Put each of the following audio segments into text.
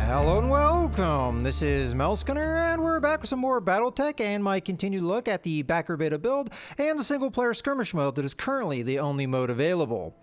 Hello and welcome, this is Melskinner, and we're back with some more BattleTech and my continued look at the backer beta build and the single player skirmish mode that is currently the only mode available.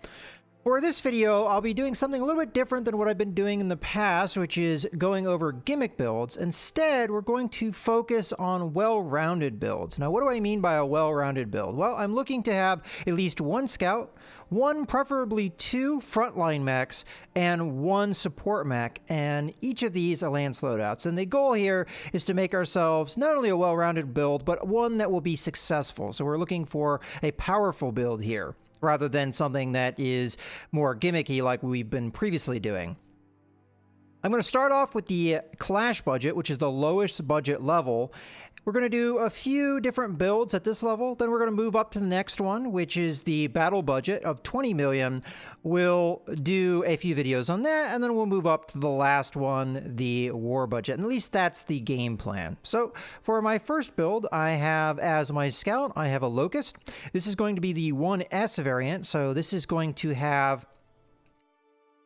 For this video, I'll be doing something a little bit different than what I've been doing in the past, which is going over gimmick builds. Instead, we're going to focus on well-rounded builds. Now, what do I mean by a well-rounded build? Well, I'm looking to have at least one scout, one, preferably two frontline mechs, and one support mech, and each of these are lance loadouts. And the goal here is to make ourselves not only a well-rounded build, but one that will be successful. So we're looking for a powerful build here, rather than something that is more gimmicky like we've been previously doing. I'm going to start off with the Clash budget, which is the lowest budget level. We're going to do a few different builds at this level, then we're going to move up to the next one, which is the battle budget of 20 million. We'll do a few videos on that, and then we'll move up to the last one, the war budget, and at least that's the game plan. So for my first build, I have as my scout, I have a Locust. This is going to be the 1S variant, so this is going to have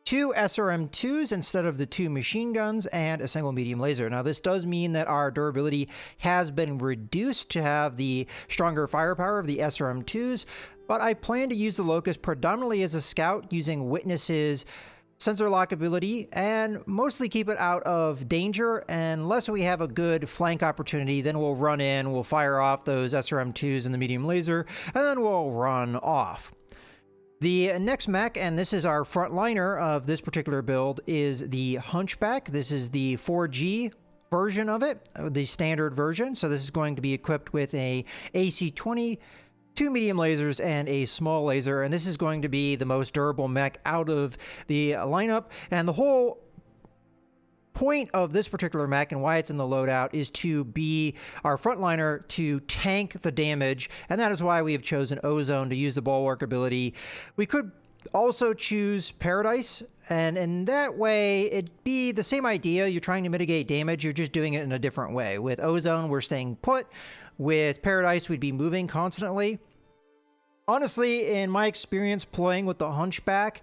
two SRM2s instead of the two machine guns and a single medium laser. Now, this does mean that our durability has been reduced to have the stronger firepower of the SRM2s, but I plan to use the Locust predominantly as a scout using Witness's sensor lock ability and mostly keep it out of danger. Unless we have a good flank opportunity, then we'll run in, we'll fire off those SRM2s and the medium laser, and then we'll run off. The next mech, and this is our frontliner of this particular build, is the Hunchback. This is the 4G version of it, the standard version. So this is going to be equipped with a AC-20, two medium lasers, and a small laser. And this is going to be the most durable mech out of the lineup. And the whole point of this particular mech and why it's in the loadout is to be our frontliner to tank the damage, and that is why we have chosen Ozone to use the bulwark ability. We could also choose Paradise, and in that way it'd be the same idea. You're trying to mitigate damage, you're just doing it in a different way. With Ozone, we're staying put. With Paradise, we'd be moving constantly. Honestly, in my experience playing with the Hunchback,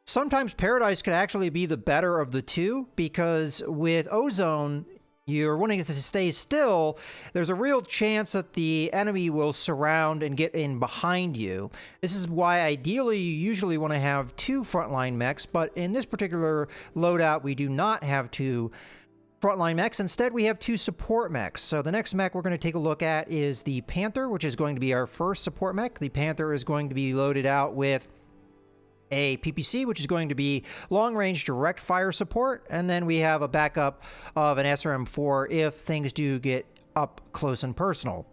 sometimes Paradise could actually be the better of the two, because with Ozone, you're wanting to stay still. There's a real chance that the enemy will surround and get in behind you. This is why ideally you usually want to have two frontline mechs, but in this particular loadout, we do not have two frontline mechs. Instead, we have two support mechs. So the next mech we're going to take a look at is the Panther, which is going to be our first support mech. The Panther is going to be loaded out with a PPC, which is going to be long-range direct fire support, and then we have a backup of an SRM4 if things do get up close and personal.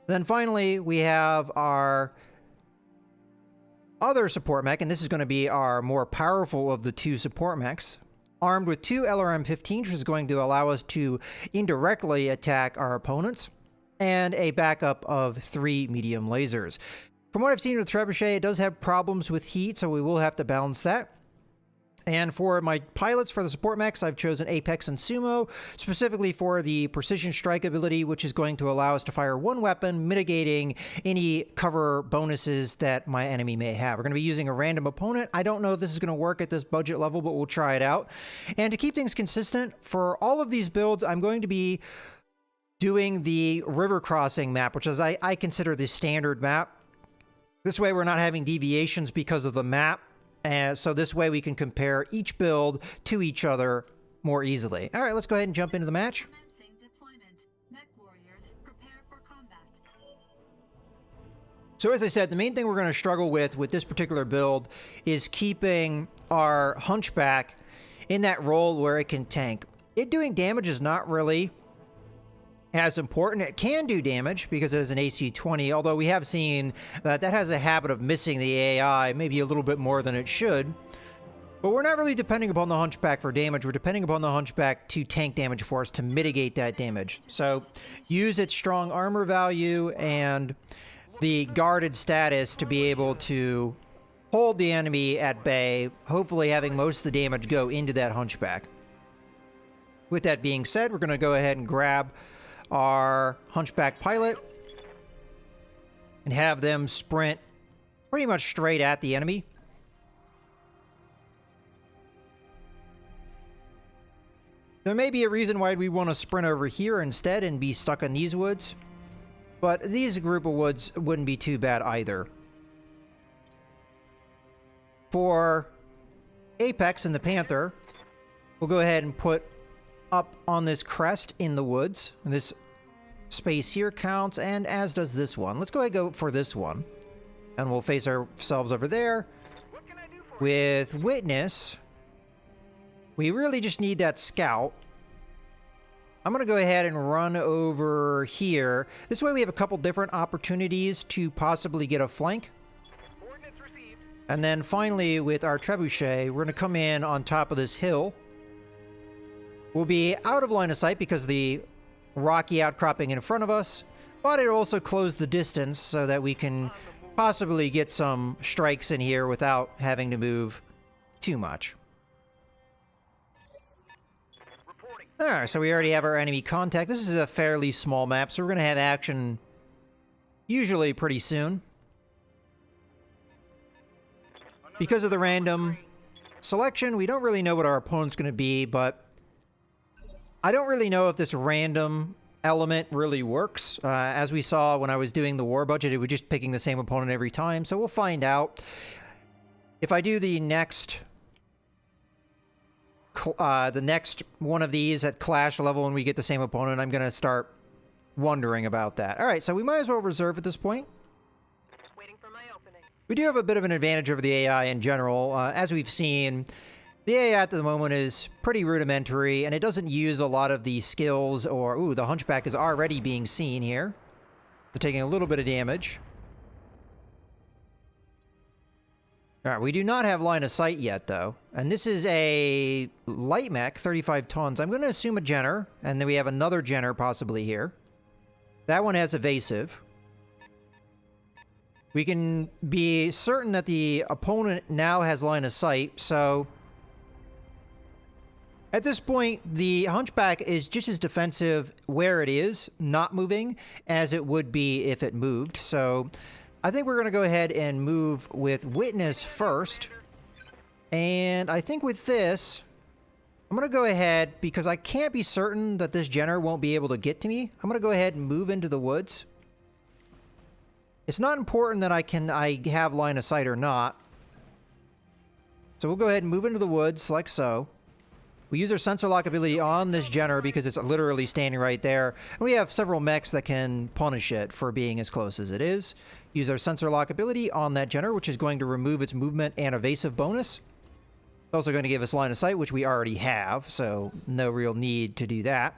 Then finally, we have our other support mech, and this is going to be our more powerful of the two support mechs, armed with two LRM-15s, which is going to allow us to indirectly attack our opponents, and a backup of 3 medium lasers. From what I've seen with Trebuchet, it does have problems with heat, so we will have to balance that. And for my pilots for the support mechs, I've chosen Apex and Sumo, specifically for the precision strike ability, which is going to allow us to fire one weapon, mitigating any cover bonuses that my enemy may have. We're going to be using a random opponent. I don't know if this is going to work at this budget level, but we'll try it out. And to keep things consistent, for all of these builds, I'm going to be doing the river crossing map, which is I consider the standard map. This way we're not having deviations because of the map, and so this way we can compare each build to each other more easily. All right, let's go ahead and jump into the match. So as I said, the main thing we're going to struggle with this particular build is keeping our Hunchback in that role where it can tank. It doing damage is not really as important. It can do damage because it is an AC-20, although we have seen that that has a habit of missing the AI maybe a little bit more than it should. But we're not really depending upon the Hunchback for damage. We're depending upon the Hunchback to tank damage for us, to mitigate that damage. So use its strong armor value and the guarded status to be able to hold the enemy at bay, hopefully having most of the damage go into that Hunchback. With that being said, we're going to go ahead and grab our Hunchback pilot and have them sprint pretty much straight at the enemy. There may be a reason why we want to sprint over here instead and be stuck in these woods, but these group of woods wouldn't be too bad either. For Apex and the Panther, we'll go ahead and put up on this crest in the woods. This space here counts, and as does this one. Let's go ahead and go for this one. And we'll face ourselves over there. With Witness, we really just need that scout. I'm going to go ahead and run over here. This way we have a couple different opportunities to possibly get a flank. And then finally, with our trebuchet, we're going to come in on top of this hill. We'll be out of line of sight because of the rocky outcropping in front of us, but it'll also close the distance so that we can possibly get some strikes in here without having to move too much. Alright, so we already have our enemy contact. This is a fairly small map, so we're going to have action usually pretty soon. Because of the random selection, we don't really know what our opponent's going to be, but I don't really know if this random element really works. As we saw when I was doing the war budget, it was just picking the same opponent every time, so we'll find out. If I do the next one of these at clash level and we get the same opponent, I'm going to start wondering about that. Alright, so we might as well reserve at this point. We do have a bit of an advantage over the AI in general. As we've seen, the AI at the moment is pretty rudimentary, and it doesn't use a lot of the skills or... Ooh, the Hunchback is already being seen here. So taking a little bit of damage. Alright, we do not have line of sight yet, though. And this is a light mech, 35 tons. I'm going to assume a Jenner, and then we have another Jenner possibly here. That one has evasive. We can be certain that the opponent now has line of sight, so... At this point, the Hunchback is just as defensive where it is, not moving, as it would be if it moved. So I think we're going to go ahead and move with Witness first. And I think with this, I'm going to go ahead, because I can't be certain that this Jenner won't be able to get to me. I'm going to go ahead and move into the woods. It's not important that I have line of sight or not. So we'll go ahead and move into the woods like so. We use our sensor lock ability on this Jenner because it's literally standing right there. And we have several mechs that can punish it for being as close as it is. Use our sensor lock ability on that Jenner, which is going to remove its movement and evasive bonus. It's also going to give us line of sight, which we already have, so no real need to do that.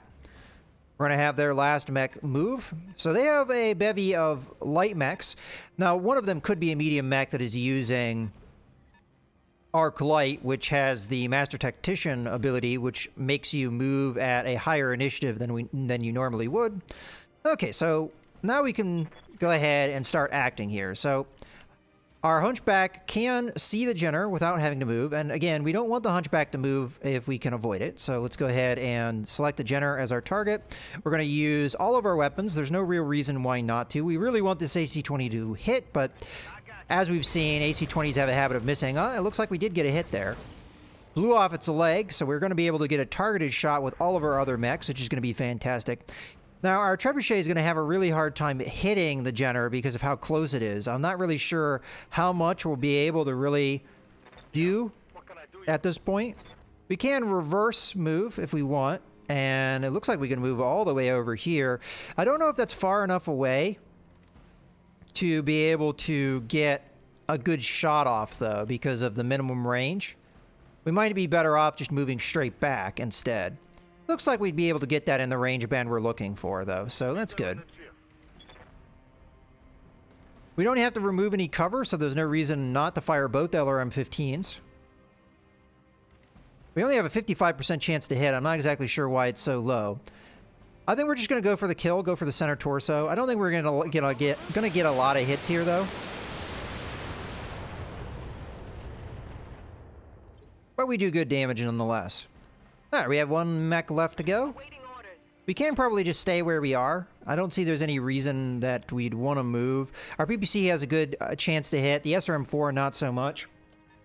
We're going to have their last mech move. So they have a bevy of light mechs. Now, one of them could be a medium mech that is using Arc Light, which has the Master Tactician ability, which makes you move at a higher initiative than you normally would. Okay, so now we can go ahead and start acting here. So our Hunchback can see the Jenner without having to move. And again, we don't want the Hunchback to move if we can avoid it. So let's go ahead and select the Jenner as our target. We're going to use all of our weapons. There's no real reason why not to. We really want this AC-20 to hit, but as we've seen, AC-20s have a habit of missing. It looks like we did get a hit there. Blew off its leg, so we're going to be able to get a targeted shot with all of our other mechs, which is going to be fantastic. Now, our trebuchet is going to have a really hard time hitting the Jenner because of how close it is. I'm not really sure how much we'll be able to really do at this point. We can reverse move if we want, and it looks like we can move all the way over here. I don't know if that's far enough away to be able to get a good shot off, though, because of the minimum range. We might be better off just moving straight back instead. Looks like we'd be able to get that in the range band we're looking for, though, so that's good. We don't have to remove any cover, so there's no reason not to fire both LRM-15s. We only have a 55% chance to hit. I'm not exactly sure why it's so low. I think we're just going to go for the kill, go for the center torso. I don't think we're going to get a lot of hits here, though. But we do good damage nonetheless. Alright, we have one mech left to go. We can probably just stay where we are. I don't see there's any reason that we'd want to move. Our PPC has a good chance to hit. The SRM-4, not so much.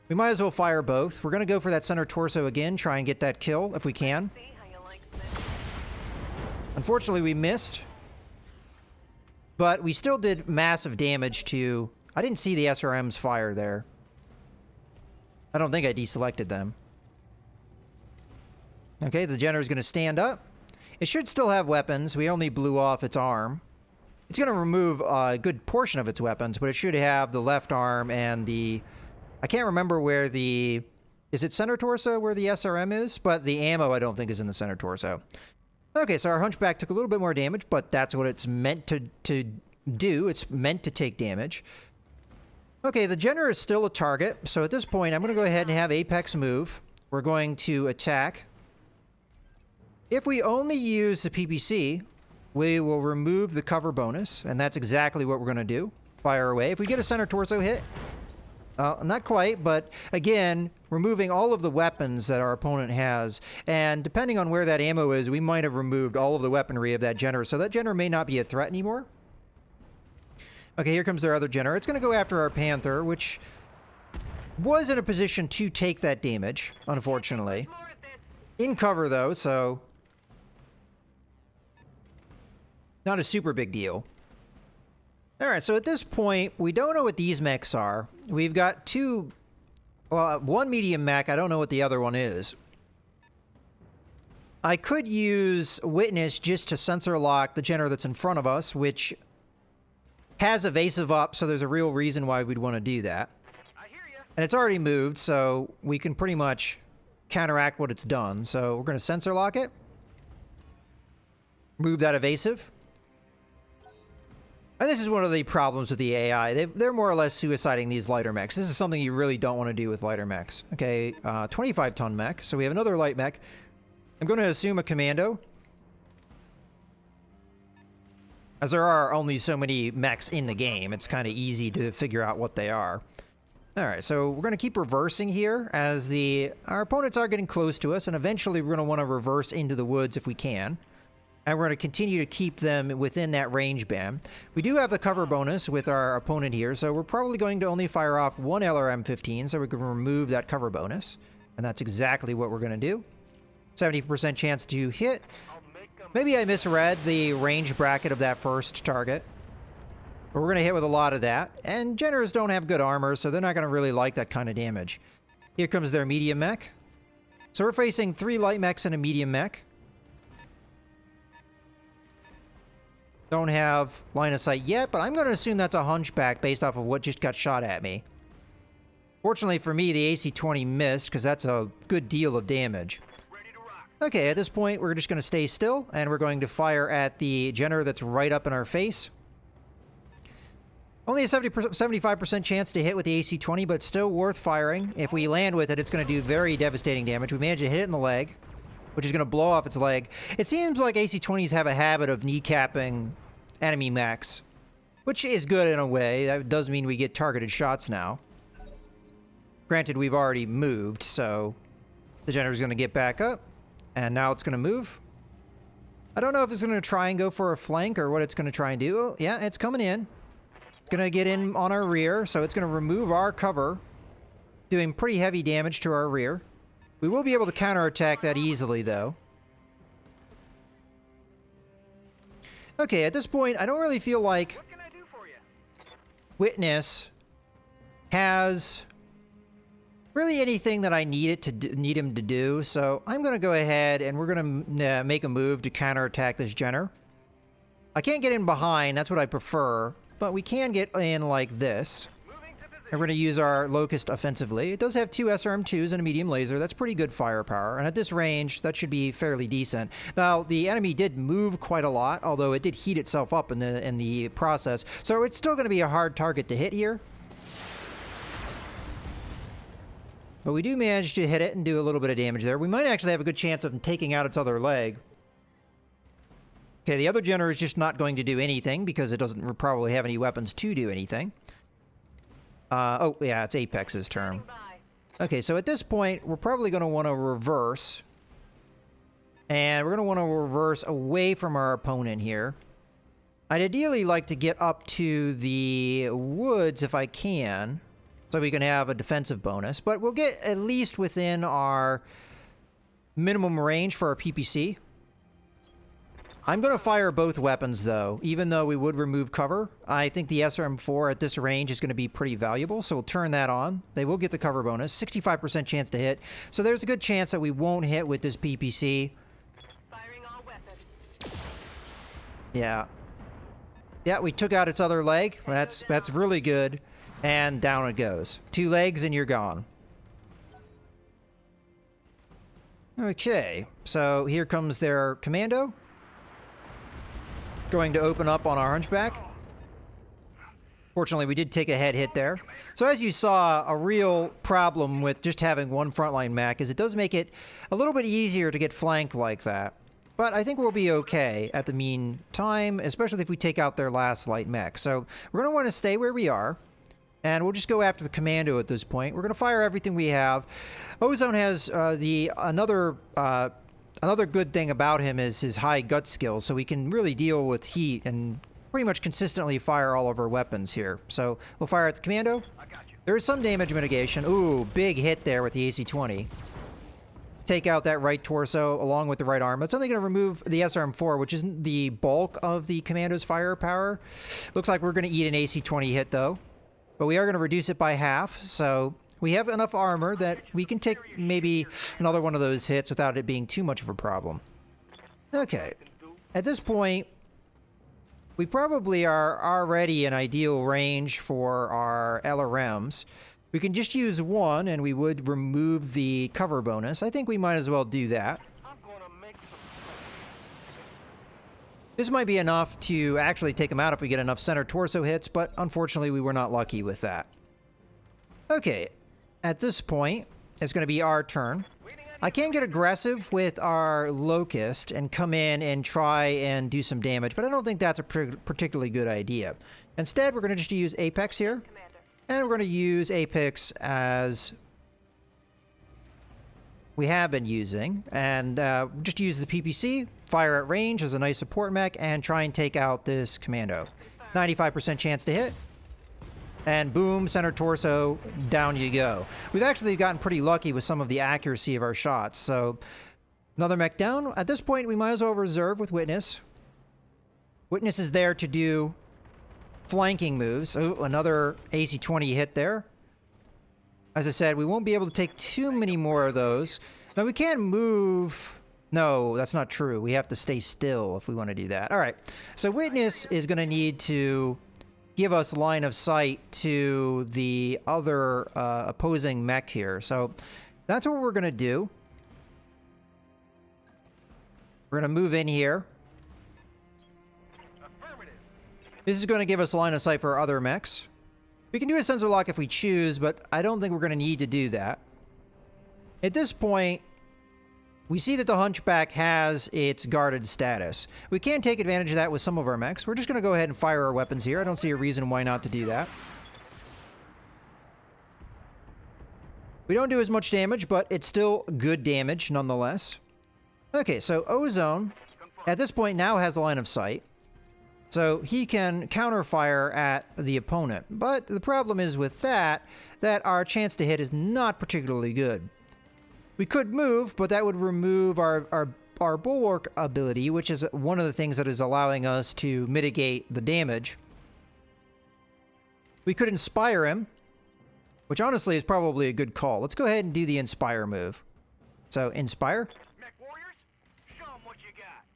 We might as well fire both. We're going to go for that center torso again, try and get that kill if we can. Unfortunately, we missed. But we still did massive damage to... I didn't see the SRMs fire there. I don't think I deselected them. Okay, the Jenner is going to stand up. It should still have weapons. We only blew off its arm. It's going to remove a good portion of its weapons, but it should have the left arm and the... I can't remember where the... Is it center torso where the SRM is? But the ammo I don't think is in the center torso. Okay, so our Hunchback took a little bit more damage, but that's what it's meant to do. It's meant to take damage. Okay, the Jenner is still a target, so at this point I'm going to go ahead and have Apex move. We're going to attack. If we only use the PPC, we will remove the cover bonus, and that's exactly what we're going to do. Fire away. If we get a center torso hit, not quite, but again, removing all of the weapons that our opponent has, and depending on where that ammo is, we might have removed all of the weaponry of that Jenner, so that Jenner may not be a threat anymore. Okay, here comes their other Jenner. It's going to go after our Panther, which was in a position to take that damage, unfortunately. In cover, though, so... not a super big deal. Alright, so at this point, we don't know what these mechs are. We've got two... well, one medium mech, I don't know what the other one is. I could use Witness just to sensor lock the Jenner that's in front of us, which has evasive up, so there's a real reason why we'd want to do that. I hear ya. And it's already moved, so we can pretty much counteract what it's done. So we're going to sensor lock it. Move that evasive. And this is one of the problems with the AI. They're more or less suiciding these lighter mechs. This is something you really don't want to do with lighter mechs. Okay, 25-ton mech. So we have another light mech. I'm going to assume a commando, as there are only so many mechs in the game. It's kind of easy to figure out what they are. Alright, so we're going to keep reversing here as our opponents are getting close to us, and eventually we're going to want to reverse into the woods if we can. And we're going to continue to keep them within that range band. We do have the cover bonus with our opponent here, so we're probably going to only fire off one LRM-15, so we can remove that cover bonus. And that's exactly what we're going to do. 70% chance to hit. Maybe I misread the range bracket of that first target. But we're going to hit with a lot of that. And Jenners don't have good armor, so they're not going to really like that kind of damage. Here comes their medium mech. So we're facing 3 light mechs and a medium mech. Don't have line of sight yet, but I'm going to assume that's a Hunchback based off of what just got shot at me. Fortunately for me, the AC-20 missed, because that's a good deal of damage. Okay, at this point, we're just going to stay still, and we're going to fire at the Jenner that's right up in our face. Only a 75% chance to hit with the AC-20, but still worth firing. If we land with it, it's going to do very devastating damage. We managed to hit it in the leg, which is going to blow off its leg. It seems like AC-20s have a habit of kneecapping enemy mechs, which is good in a way. That does mean we get targeted shots now. Granted, we've already moved, so the Jenner is going to get back up, and now it's going to move. I don't know if it's going to try and go for a flank or what it's going to try and do. Oh, yeah, it's coming in. It's going to get in on our rear, so it's going to remove our cover, doing pretty heavy damage to our rear. We will be able to counterattack that easily, though. Okay, at this point, I don't really feel like What can I do for you? Witness has really anything that I need him to do, so I'm going to go ahead and we're going to make a move to counterattack this Jenner. I can't get in behind, that's what I prefer, but we can get in like this. And we're going to use our Locust offensively. It does have 2 SRM-2s and a medium laser. That's pretty good firepower. And at this range, that should be fairly decent. Now, the enemy did move quite a lot, although it did heat itself up in the process. So it's still going to be a hard target to hit here. But we do manage to hit it and do a little bit of damage there. We might actually have a good chance of taking out its other leg. Okay, the other Jenner is just not going to do anything because it doesn't probably have any weapons to do anything. Oh, yeah, it's Apex's turn. Okay, so at this point, we're probably going to want to reverse. And we're going to want to reverse away from our opponent here. I'd ideally like to get up to the woods if I can, so we can have a defensive bonus. But we'll get at least within our minimum range for our PPC. I'm going to fire both weapons, though. Even though we would remove cover, I think the SRM4 at this range is going to be pretty valuable, so we'll turn that on. They will get the cover bonus, 65% chance to hit. So there's a good chance that we won't hit with this PPC. Firing all weapons. Yeah. Yeah, we took out its other leg. That's really good. And down it goes. 2 legs and you're gone. Okay, so here comes their commando. Going to open up on our hunchback. Fortunately, we did take a head hit there. So as you saw, a real problem with just having one frontline mech is it does make it a little bit easier to get flanked like that. But I think we'll be okay at the meantime, especially if we take out their last light mech. So we're going to want to stay where we are. And we'll just go after the commando at this point. We're going to fire everything we have. Ozone has another good thing about him is his high gut skills, so we can really deal with heat and pretty much consistently fire all of our weapons here. So we'll fire at the commando. There is some damage mitigation. Ooh, big hit there with the AC-20. Take out that right torso along with the right arm. That's only going to remove the SRM4, which isn't the bulk of the commando's firepower. Looks like we're going to eat an AC-20 hit, though. But we are going to reduce it by half, so we have enough armor that we can take maybe another one of those hits without it being too much of a problem. Okay. At this point, we probably are already in ideal range for our LRMs. We can just use one, and we would remove the cover bonus. I think we might as well do that. This might be enough to actually take him out if we get enough center torso hits, but unfortunately we were not lucky with that. Okay, at this point, it's going to be our turn. I can get aggressive with our Locust and come in and try and do some damage, but I don't think that's a particularly good idea. Instead, we're going to just use Apex here, and we're going to use Apex as we have been using, and just use the PPC, fire at range as a nice support mech, and try and take out this commando. 95% chance to hit. And boom, center torso, down you go. We've actually gotten pretty lucky with some of the accuracy of our shots, so another mech down. At this point, we might as well reserve with Witness. Witness is there to do flanking moves. Oh, another AC-20 hit there. As I said, we won't be able to take too many more of those. Now, we can move... No, that's not true. We have to stay still if we want to do that. All right. So Witness is going to need to give us line of sight to the other opposing mech here. So that's what we're going to do. We're going to move in here. This is going to give us line of sight for our other mechs. We can do a sensor lock if we choose, but I don't think we're going to need to do that. At this point, we see that the Hunchback has its guarded status. We can take advantage of that with some of our mechs. We're just going to go ahead and fire our weapons here. I don't see a reason why not to do that. We don't do as much damage, but it's still good damage nonetheless. Okay, so Ozone, at this point, now has a line of sight. So he can counterfire at the opponent. But the problem is with that our chance to hit is not particularly good. We could move, but that would remove our bulwark ability, which is one of the things that is allowing us to mitigate the damage. We could inspire him, which honestly is probably a good call. Let's go ahead and do the inspire move. So inspire.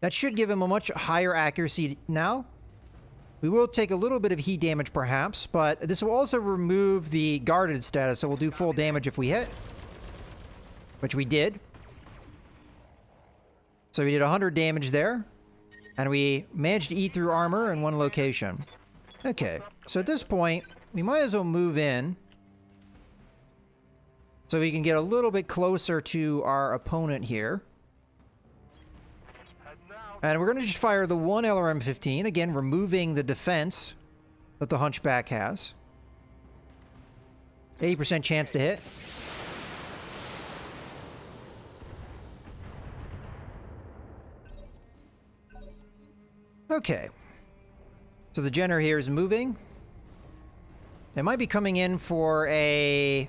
That should give him a much higher accuracy now. We will take a little bit of heat damage perhaps, but this will also remove the guarded status, so we'll do full damage if we hit. Which we did. So we did 100 damage there. And we managed to eat through armor in one location. Okay, so at this point, we might as well move in. So we can get a little bit closer to our opponent here. And we're going to just fire the one LRM-15, again, removing the defense that the Hunchback has. 80% chance to hit. Okay. So the Jenner here is moving. It might be coming in for a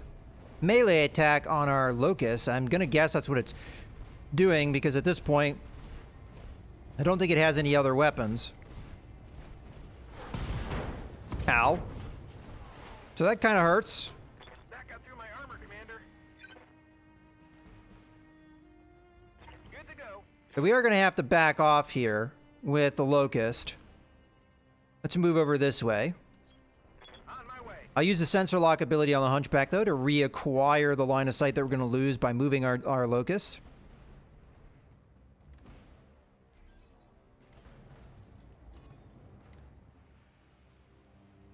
melee attack on our Locust. I'm going to guess that's what it's doing, because at this point, I don't think it has any other weapons. Ow. So that kind of hurts. That got through my armor, Commander. Good to go. So we are going to have to back off here with the Locust. Let's move over this way. On my way. I'll use the sensor lock ability on the Hunchback, though, to reacquire the line of sight that we're going to lose by moving our Locust.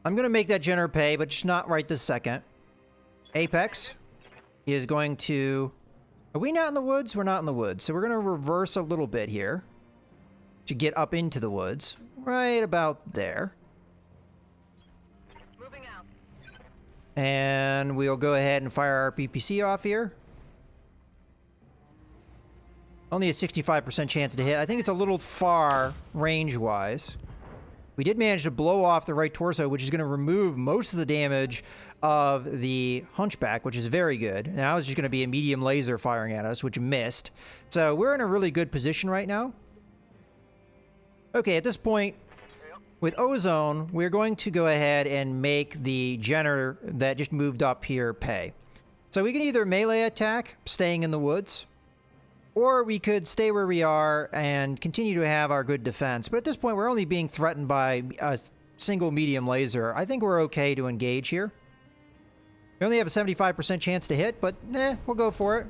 I'm going to make that Jenner pay, but just not right this second. Apex is going to... Are we not in the woods? We're not in the woods. So we're going to reverse a little bit here to get up into the woods. Right about there. Moving out. And we'll go ahead and fire our PPC off here. Only a 65% chance to hit. I think it's a little far range-wise. We did manage to blow off the right torso, which is going to remove most of the damage of the Hunchback, which is very good. Now it's just going to be a medium laser firing at us, which missed. So we're in a really good position right now. Okay, at this point, with Ozone, we're going to go ahead and make the Jenner that just moved up here pay. So we can either melee attack, staying in the woods, or we could stay where we are and continue to have our good defense. But at this point, we're only being threatened by a single medium laser. I think we're okay to engage here. We only have a 75% chance to hit, but we'll go for it.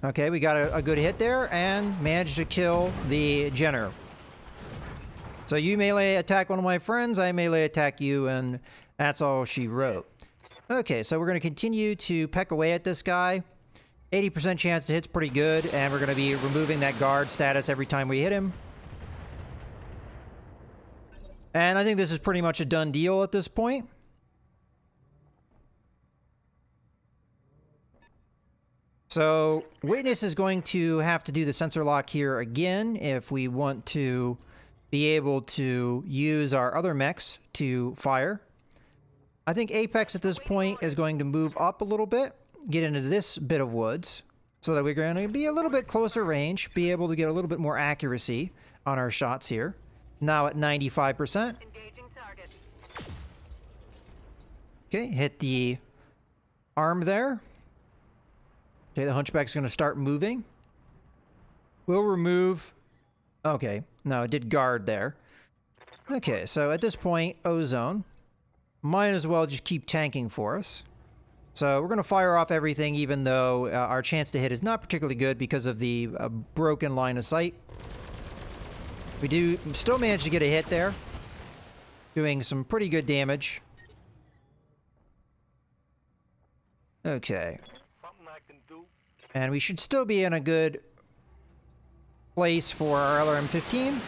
Okay, we got a good hit there and managed to kill the Jenner. So you melee attack one of my friends, I melee attack you, and that's all she wrote. Okay, so we're going to continue to peck away at this guy. 80% chance to hit's pretty good, and we're going to be removing that guard status every time we hit him. And I think this is pretty much a done deal at this point. So Witness is going to have to do the sensor lock here again if we want to be able to use our other mechs to fire. I think Apex at this point is going to move up a little bit, get into this bit of woods, so that we're going to be a little bit closer range, be able to get a little bit more accuracy on our shots here. Now at 95%. Engaging target. Okay, hit the arm there. Okay, the Hunchback's going to start moving. We'll remove... Okay, no, it did guard there. Okay, so at this point, Ozone might as well just keep tanking for us. So we're going to fire off everything, even though our chance to hit is not particularly good because of the broken line of sight. We do still manage to get a hit there, doing some pretty good damage. Okay. Something I can do. And we should still be in a good place for our LRM-15.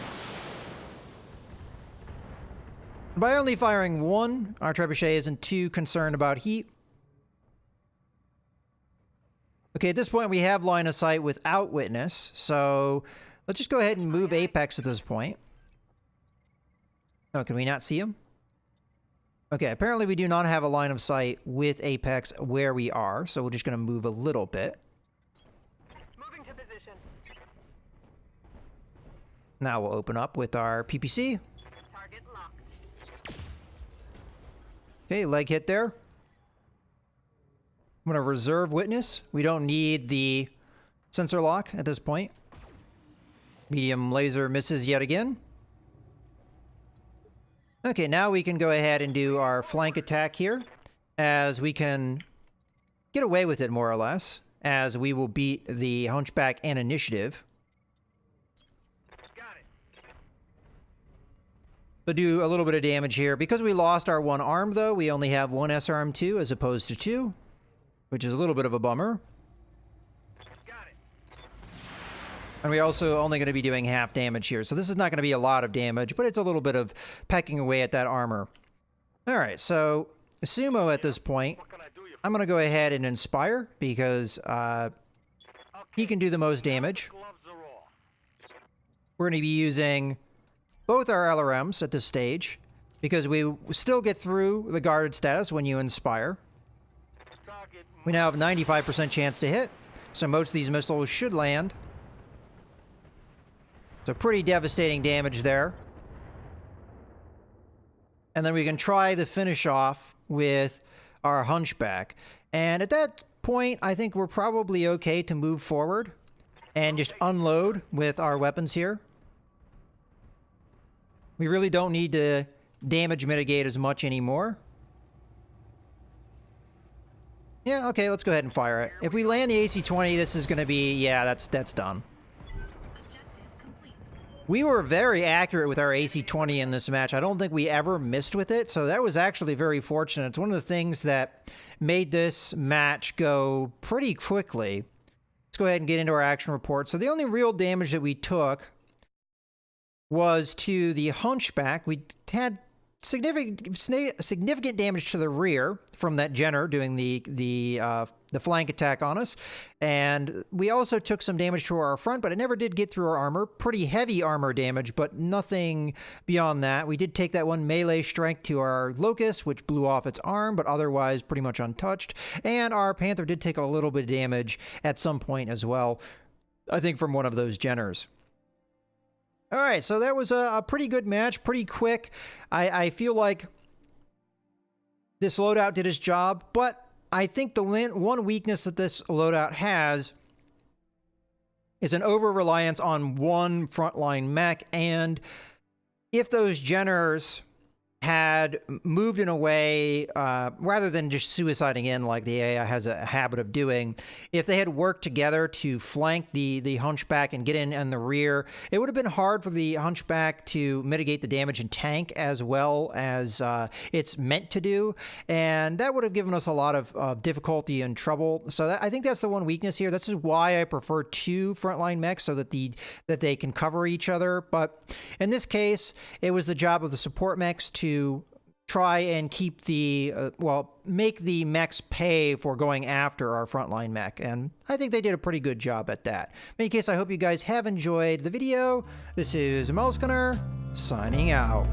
By only firing one, our Trebuchet isn't too concerned about heat. Okay, at this point we have line of sight without Witness, so let's just go ahead and move Apex at this point. Oh, can we not see him? Okay, apparently we do not have a line of sight with Apex where we are, so we're just going to move a little bit. Moving to position. Now we'll open up with our PPC. Target locked. Okay, leg hit there. I'm going to reserve Witness. We don't need the sensor lock at this point. Medium laser misses yet again. Okay, now we can go ahead and do our flank attack here, as we can get away with it more or less, as we will beat the Hunchback and Initiative. Got it. So do a little bit of damage here. Because we lost our one arm, though, we only have one SRM2 as opposed to two, which is a little bit of a bummer. Got it. And we're also only going to be doing half damage here. So this is not going to be a lot of damage, but it's a little bit of pecking away at that armor. All right, so Sumo at this point, What can I do you? I'm going to go ahead and Inspire because he can do the most damage. Gloves are off. We're going to be using both our LRMs at this stage because we still get through the guarded status when you Inspire. Target. We now have a 95% chance to hit, so most of these missiles should land. So pretty devastating damage there. And then we can try the finish off with our hunchback. And at that point, I think we're probably okay to move forward and just unload with our weapons here. We really don't need to damage mitigate as much anymore. Yeah, okay, let's go ahead and fire it. If we land the AC-20, this is going to be, yeah, that's done. We were very accurate with our AC-20 in this match. I don't think we ever missed with it, so that was actually very fortunate. It's one of the things that made this match go pretty quickly. Let's go ahead and get into our action report. So the only real damage that we took was to the hunchback. We had significant damage to the rear from that Jenner doing the flank attack on us, and we also took some damage to our front, but it never did get through our armor. Pretty heavy armor damage, but nothing beyond that. We did take that one melee strike to our Locust, which blew off its arm, but otherwise pretty much untouched. And our Panther did take a little bit of damage at some point as well, I think from one of those Jenners. All right, so that was a pretty good match, pretty quick. I feel like this loadout did its job, but I think the one weakness that this loadout has is an over-reliance on one frontline mech, and if those Jenners had moved in a way, rather than just suiciding in like the AI has a habit of doing, if they had worked together to flank the hunchback and get in the rear, it would have been hard for the hunchback to mitigate the damage and tank as well as it's meant to do, and that would have given us a lot of difficulty and trouble. So I think that's the one weakness here. This is why I prefer two frontline mechs, so that they can cover each other. But in this case, it was the job of the support mechs to try and keep the, make the mechs pay for going after our frontline mech. And I think they did a pretty good job at that. In any case, I hope you guys have enjoyed the video. This is mechs, signing out.